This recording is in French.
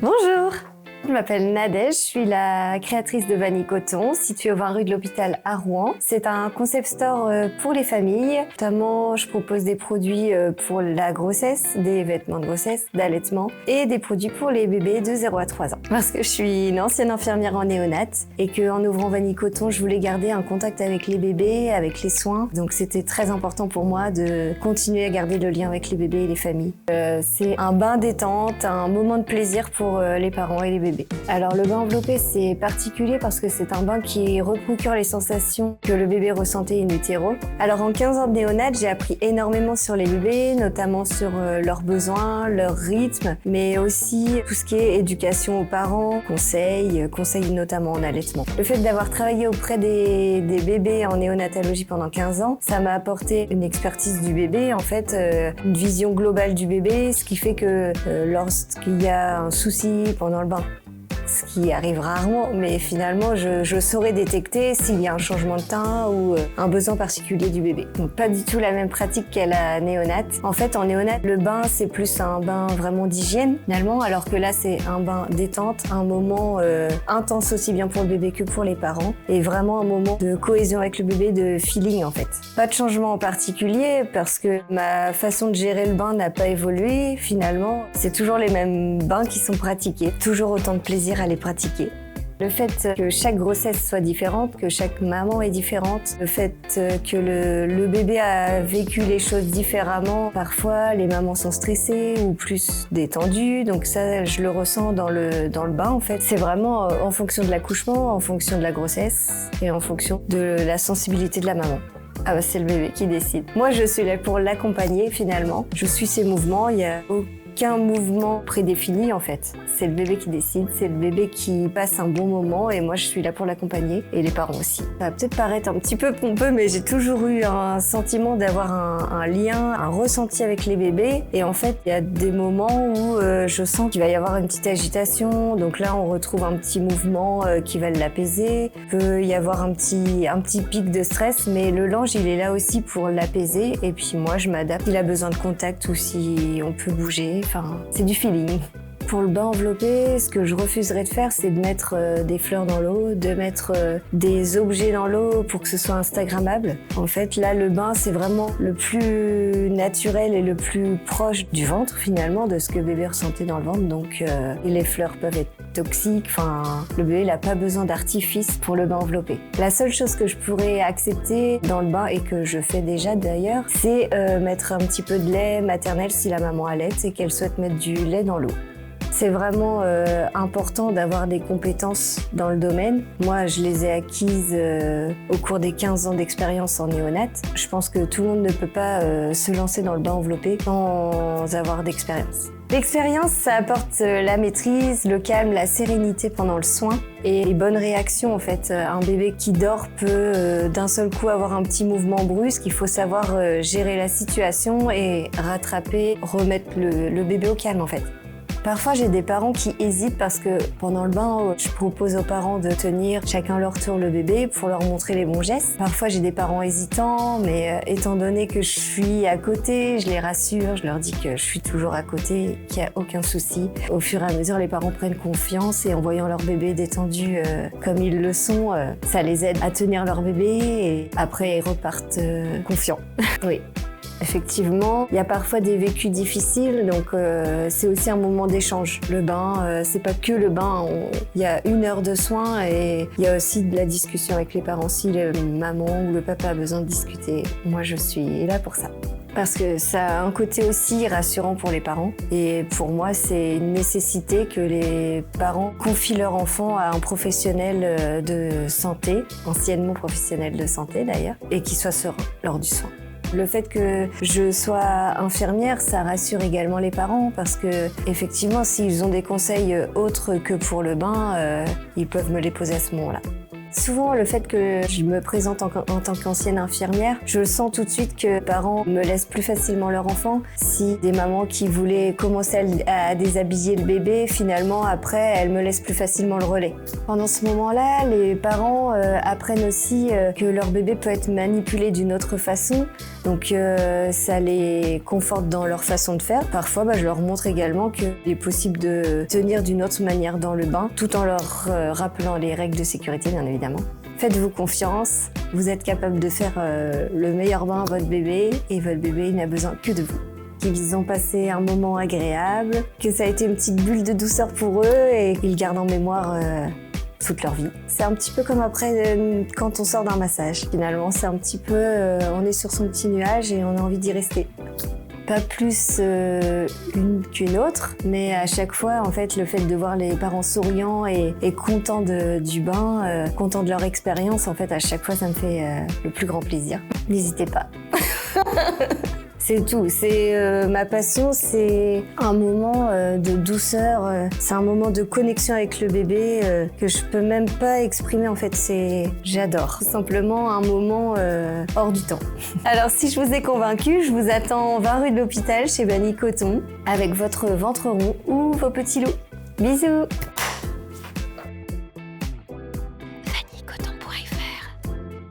Bonjour, je m'appelle Nadège, je suis la créatrice de Vanille Coton, située au 20 rue de l'Hôpital à Rouen. C'est un concept store pour les familles. Notamment, je propose des produits pour la grossesse, des vêtements de grossesse, d'allaitement et des produits pour les bébés de 0 à 3 ans. Parce que je suis une ancienne infirmière en néonat et qu'en ouvrant Vanille Coton, je voulais garder un contact avec les bébés, avec les soins. Donc c'était très important pour moi de continuer à garder le lien avec les bébés et les familles. C'est un bain détente, un moment de plaisir pour les parents et les bébés. Alors le bain enveloppé, c'est particulier parce que c'est un bain qui reprocure les sensations que le bébé ressentait in utero. Alors en 15 ans de néonat, j'ai appris énormément sur les bébés, notamment sur leurs besoins, leur rythme, mais aussi tout ce qui est éducation aux parents, conseils notamment en allaitement. Le fait d'avoir travaillé auprès des bébés en néonatologie pendant 15 ans, ça m'a apporté une expertise du bébé, en fait, une vision globale du bébé, ce qui fait que lorsqu'il y a un souci pendant le bain, ce qui arrive rarement, mais finalement, je saurais détecter s'il y a un changement de teint ou un besoin particulier du bébé. Donc, pas du tout la même pratique qu'à la néonate. En fait, en néonate, le bain, c'est plus un bain vraiment d'hygiène, finalement, alors que là, c'est un bain détente, un moment intense aussi bien pour le bébé que pour les parents, et vraiment un moment de cohésion avec le bébé, de feeling, en fait. Pas de changement en particulier, parce que ma façon de gérer le bain n'a pas évolué, finalement. C'est toujours les mêmes bains qui sont pratiqués, toujours autant de plaisir à les pratiquer. Le fait que chaque grossesse soit différente, que chaque maman est différente, le fait que le bébé a vécu les choses différemment, parfois les mamans sont stressées ou plus détendues, donc ça je le ressens dans le bain en fait. C'est vraiment en fonction de l'accouchement, en fonction de la grossesse et en fonction de la sensibilité de la maman. Ah bah c'est le bébé qui décide. Moi je suis là pour l'accompagner finalement, je suis ses mouvements, il y a aucun mouvement prédéfini en fait. C'est le bébé qui décide, c'est le bébé qui passe un bon moment et moi je suis là pour l'accompagner et les parents aussi. Ça va peut-être paraître un petit peu pompeux mais j'ai toujours eu un sentiment d'avoir un lien, un ressenti avec les bébés et en fait il y a des moments où je sens qu'il va y avoir une petite agitation, donc là on retrouve un petit mouvement qui va l'apaiser. Il peut y avoir un petit pic de stress mais le linge il est là aussi pour l'apaiser et puis moi je m'adapte. Il a besoin de contact ou si on peut bouger. Enfin, c'est du feeling. Pour le bain enveloppé, ce que je refuserais de faire, c'est de mettre des fleurs dans l'eau, de mettre des objets dans l'eau pour que ce soit instagrammable. En fait, là, le bain, c'est vraiment le plus naturel et le plus proche du ventre, finalement, de ce que bébé ressentait dans le ventre. Donc, et les fleurs peuvent être toxiques. Enfin, le bébé, il n'a pas besoin d'artifice pour le bain enveloppé. La seule chose que je pourrais accepter dans le bain, et que je fais déjà d'ailleurs, c'est mettre un petit peu de lait maternel si la maman allaite et qu'elle souhaite mettre du lait dans l'eau. C'est vraiment important d'avoir des compétences dans le domaine. Moi, je les ai acquises au cours des 15 ans d'expérience en néonat. Je pense que tout le monde ne peut pas se lancer dans le bain enveloppé sans avoir d'expérience. L'expérience, ça apporte la maîtrise, le calme, la sérénité pendant le soin et les bonnes réactions en fait. Un bébé qui dort peut d'un seul coup avoir un petit mouvement brusque. Il faut savoir gérer la situation et rattraper, remettre le bébé au calme en fait. Parfois, j'ai des parents qui hésitent parce que pendant le bain, je propose aux parents de tenir chacun leur tour le bébé pour leur montrer les bons gestes. Parfois, j'ai des parents hésitants, mais étant donné que je suis à côté, je les rassure, je leur dis que je suis toujours à côté, qu'il n'y a aucun souci. Au fur et à mesure, les parents prennent confiance et en voyant leur bébé détendu comme ils le sont, ça les aide à tenir leur bébé et après, ils repartent confiants. Oui. Effectivement, il y a parfois des vécus difficiles, donc c'est aussi un moment d'échange. Le bain, c'est pas que le bain, il y a 1 heure de soins et il y a aussi de la discussion avec les parents. Si le maman ou le papa a besoin de discuter, moi je suis là pour ça. Parce que ça a un côté aussi rassurant pour les parents. Et pour moi, c'est une nécessité que les parents confient leur enfant à un professionnel de santé, anciennement professionnel de santé d'ailleurs, et qu'il soit serein lors du soin. Le fait que je sois infirmière, ça rassure également les parents parce que effectivement, s'ils ont des conseils autres que pour le bain, ils peuvent me les poser à ce moment-là. Souvent, le fait que je me présente en tant qu'ancienne infirmière, je sens tout de suite que les parents me laissent plus facilement leur enfant. Si des mamans qui voulaient commencer à déshabiller le bébé, finalement, après, elles me laissent plus facilement le relais. Pendant ce moment-là, les parents apprennent aussi que leur bébé peut être manipulé d'une autre façon. Donc ça les conforte dans leur façon de faire. Parfois, je leur montre également qu'il est possible de tenir d'une autre manière dans le bain, tout en leur rappelant les règles de sécurité, bien évidemment. Faites-vous confiance, vous êtes capable de faire le meilleur bain à votre bébé et votre bébé n'a besoin que de vous. Qu'ils ont passé un moment agréable, que ça a été une petite bulle de douceur pour eux et qu'ils gardent en mémoire toute leur vie. C'est un petit peu comme après quand on sort d'un massage. Finalement, c'est un petit peu, on est sur son petit nuage et on a envie d'y rester. Pas plus une qu'une autre, mais à chaque fois, en fait, le fait de voir les parents souriants et contents du bain, contents de leur expérience, en fait, à chaque fois, ça me fait le plus grand plaisir. N'hésitez pas. C'est tout, c'est ma passion, c'est un moment de douceur, c'est un moment de connexion avec le bébé que je peux même pas exprimer en fait, j'adore. Tout simplement un moment hors du temps. Alors si je vous ai convaincu, je vous attends 20 rue de l'Hôpital chez Banni Coton avec votre ventre rond ou vos petits loups. Bisous!